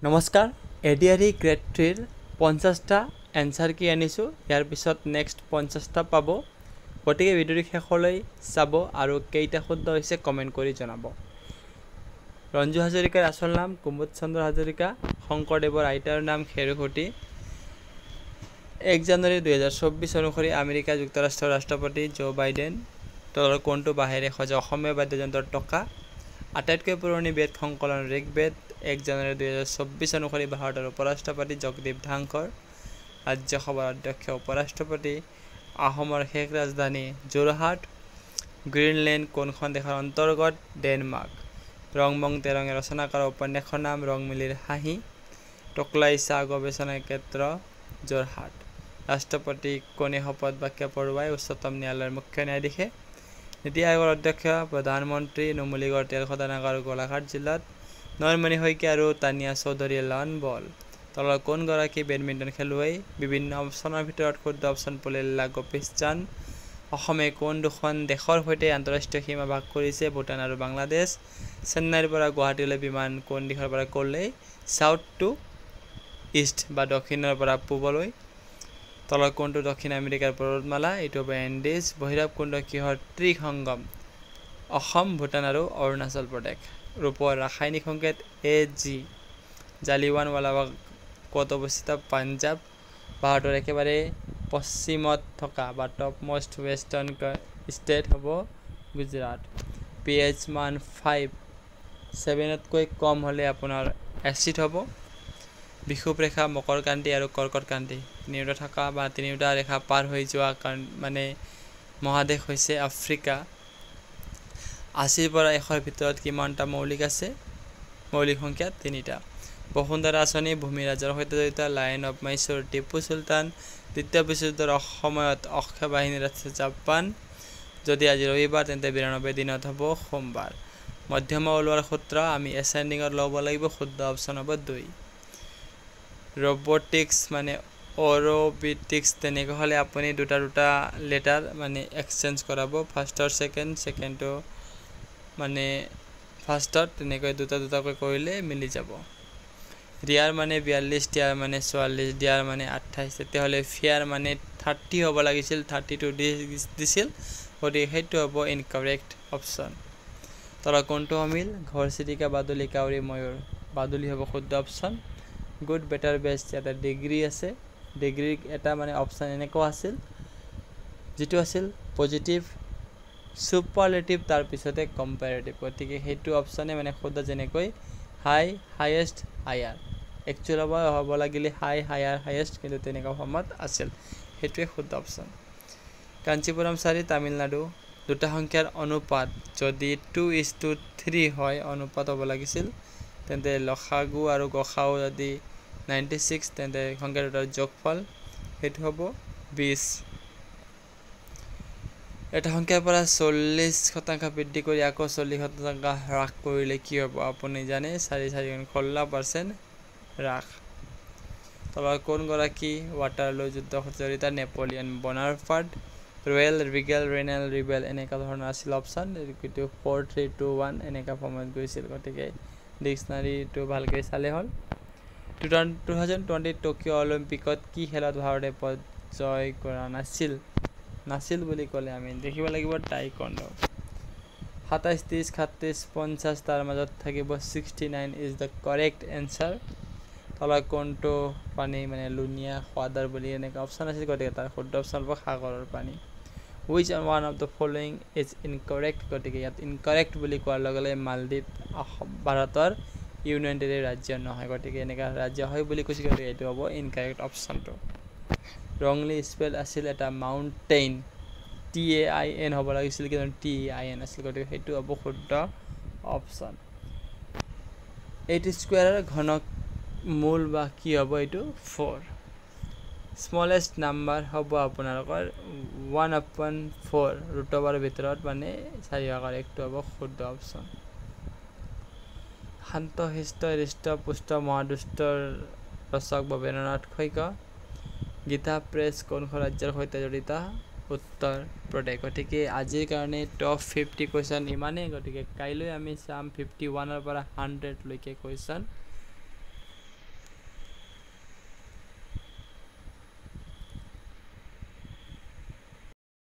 নমস্কাৰ ADRE grade 3 ৰ 50টা answer কি আনিছো ইয়াৰ পিছত নেক্সট 50টা পাব গতিকে ভিডিঅ'টো শেষলৈ চাব আৰু কেইটা শুদ্ধ হৈছে কমেন্ট কৰি জনাব ৰঞ্জু হাজৰিকাৰ আসল নাম কুমুদ চন্দ্ৰ হাজৰিকা শংকৰদেৱৰ আইতাৰ নাম খেৰঘটি 1 জানুৱাৰী 2024 অনুসৰি আমেৰিকা যুক্তৰাষ্ট্ৰৰ ৰাষ্ট্ৰপতি জো বাইডেন তলৰ কোনটো বাহিৰে সজা অসমীয়া বাদ্যযন্ত্ৰৰ টকা আটাইতকৈ পুৰণি বেদ সংকলন ঋগ্বেদ 1 জানুৱাৰী 2024 অনুসৰি ভাৰতৰ উপৰাষ্ট্ৰপতি জগদীপ ধাংকৰ ৰাজ্যসভাৰ অধ্যক্ষ উপৰাষ্ট্ৰপতি আহোমৰ শেষ ৰাজধানী যোৰহাট গ্ৰীণলেণ্ড কোনখন দেশৰ অন্তৰ্গত ডেনমাৰ্ক ৰংমং তেৰঙে ৰচনা কৰা উপন্যাসৰ নাম ৰংমিলিৰ হাঁহি টকলাই চাহ গৱেষণা ক্ষেত্ৰ যোৰহাট ৰাষ্ট্ৰপতি কোনে শপত বাক্য পঢ়ুৱাই উচ্চতম ন্যায়ালয়ৰ মুখ্য ন্যায়াধীশে নীতি আয়োগৰ অধ্যক্ষ প্ৰধানমন্ত্ৰী নুমলীগড় তেল শোধনাগাৰ গোলাঘাট জিলাত নয়নমণি শইকীয়া আৰু তানিয়া চৌধুৰীয়ে লন বল তলৰ কোনগৰাকী বেডমিণ্টন খেলুৱৈ বিভিন্ন অপশ্যনৰ ভিতৰত শুদ্ধ অপশ্যন পুলেলা গোপীশচান অসমে কোন দুখন দেশৰ সৈতে আন্তঃৰাষ্ট্ৰীয় সীমা ভাগ কৰিছে ভূটান আৰু বাংলাদেশ চেন্নাইৰ পৰা গুৱাহাটীলৈ বিমান কোন দিশৰ পৰা কৰিলে সাউথ টু ইষ্ট বা দক্ষিণৰ পৰা পূবলৈ তলৰ কোনটো দক্ষিণ আমেৰিকাৰ পৰ্বতমালা এইটো হ'ব এণ্ডিজ বহিৰাপ কুণ্ড কিহৰ ত্ৰিসংগম অসম ভূটান আৰু অৰুণাচল প্ৰদেশ ৰূপৰ ৰাসায়নিক সংকেত AG জালিৱানৱালাবাগ ক'ত অৱস্থিত পাঞ্জাব ভাৰতৰ একেবাৰে পশ্চিমত থকা বা টপ মোষ্ট ৱেষ্টাৰ্ণ ষ্টেট হ'ব গুজৰাট pH মান 5.7তকৈ কম হ'লে আপোনাৰ এচিড হ'ব বিষুৱ ৰেখা মকৰকান্তি আৰু কৰ্কটকান্তি তিনিওটা থকা বা তিনিওটা ৰেখা পাৰ হৈ যোৱা মানে মহাদেশ হৈছে আফ্ৰিকা 80 পৰা 100 ভিতৰত কিমানটা মৌলিক আছে মৌলিক সংখ্যা 3টা বসুন্ধৰা আঁচনি ভূমি ৰাজৰ সৈতে জড়িত লাইন অফ মাইসুৰ টিপু সুলতান দ্বিতীয় বিশ্বযুদ্ধৰ সময়ত অক্ষয় বাহিনীৰ আছে জাপান যদি আজি ৰবিবাৰ তেন্তে 92 দিনত হ'ব সোমবাৰ মধ্যমা ওলোৱাৰ সূত্ৰ আমি এসেন্ডিঙত ল'ব লাগিব শুদ্ধ অপশ্যন হ'ব 2 ৰবটিক্স মানে অৰবিটিক্স তেনেকৈ হ'লে আপুনি দুটা লেটাৰ মানে এক্সচেঞ্জ কৰাব ফাৰ্ষ্টৰ সেকেন্ডটো মানে ফাৰ্ষ্টত তেনেকৈ দুটাকৈ কৰিলে মিলি যাব ৰিয়াৰ মানে 42 টিয়াৰ মানে 44 ডিয়াৰ মানে 28 তেতিয়াহ'লে ফিয়াৰ মানে 30 হ'ব লাগিছিল 32 দিছিল গতিকে সেইটো হ'ব ইনকাৰেক্ট অপশ্যন তলৰ কোনটো অমিল ঘৰচিৰিকা বাদুলি কাউৰী ময়ূৰ বাদুলি হ'ব শুদ্ধ অপশ্যন গুড বেটাৰ বেষ্ট এটা ডিগ্ৰী আছে ডিগ্ৰী এটা মানে অপশ্যন এনেকুৱা আছিল যেটো আছিল পজিটিভ সুপাৰলেটিভ তাৰ পিছতে কম্পাৰেটিভ গতিকে সেইটো অপশ্যনে মানে শুদ্ধ যেনেকৈ হাই হাইয়েষ্ট হায়াৰ একচুৱেলি হ'ব লাগিলে হাই হায়াৰ হাইয়েষ্ট কিন্তু তেনেকুৱা ফৰ্মত আছিল সেইটোৱে শুদ্ধ অপশ্যন কাঞ্চীপুৰম চাৰি তামিলনাডু দুটা সংখ্যাৰ অনুপাত যদি 2:3 হয় অনুপাত হ'ব লাগিছিল তেন্তে লসাগু আৰু গসাউ যদি 96 তেন্তে সংখ্যা দুটাৰ যোগফল সেইটো হ'ব 20 এটা সংখ্যাৰ পৰা 40% বৃদ্ধি কৰি আকৌ 40% হ্ৰাস কৰিলে কি হ'ব আপুনি জানে 4.16% হ্ৰাস তলৰ কোনগৰাকী ৱাটাৰলু যুদ্ধত জড়িত নেপোলিয়ন বনাপাৰ্ট ৰয়েল ৰিগেল ৰেনেল ৰিবেল এনেকুৱা ধৰণৰ আছিল অপশ্যন কিন্তু 4321 এনেকুৱা ফৰ্মত গৈছিল গতিকে ডিক্সনাৰীটো ভালকৈ চালে হ'ল 2020 টকিঅ' অলিম্পিকত কি খেলত ভাৰতে জয় কৰা নাছিল বুলি ক'লে আমি দেখিব লাগিব টাইকোৱাণ্ডো 27 30 36 50 তাৰ মাজত থাকিব 69 ইজ দ্য কাৰেক্ট এনসাৰ তলৰ কোনটো পানী মানে লুনিয়া সোৱাদাৰ বুলি এনেকুৱা অপশ্যন আছিল গতিকে তাৰ শুদ্ধ অপশ্যন হ'ব সাগৰৰ পানী which one of the following is incorrect গতিকে ইয়াত ইনকাৰেক্ট বুলি কোৱাৰ লগে লগে মালদ্বীপ ভাৰতৰ ইউনিয়ন টেৰিটৰী ৰাজ্য নহয় গতিকে এনেকুৱা ৰাজ্য হয় বুলি কৈছে গতিকে এইটো হ'ব ইনকাৰেক্ট অপশ্যনটো ৰংলি স্পেল আছিল এটা মাউণ্টেইন TAIN হ'ব লাগিছিল কিন্তু TAIN আছিল গতিকে সেইটো হ'ব শুদ্ধ অপশ্যন 8 স্কোয়াৰৰ ঘনক মূল বা কি হ'ব এইটো 4 স্মলেষ্ট নাম্বাৰ হ'ব আপোনালোকৰ 1/4 ৰুট অভাৰৰ ভিতৰত মানে 4 আকাৰ একটো হ'ব শুদ্ধ অপশ্যন শান্ত শিষ্ট হৃষ্ট পুষ্ট মহাদুষ্টৰ ৰচক ভৱেন্দ্ৰনাথ শইকীয়া গীতা প্ৰেছ কোনখন ৰাজ্যৰ সৈতে জড়িত উত্তৰ প্ৰদেশ গতিকে আজিৰ কাৰণে টপ 50 কুৱেশ্যন ইমানেই গতিকে কাইলৈ আমি চাম 51ৰ পৰা 100 লৈকে কুৱেশ্যন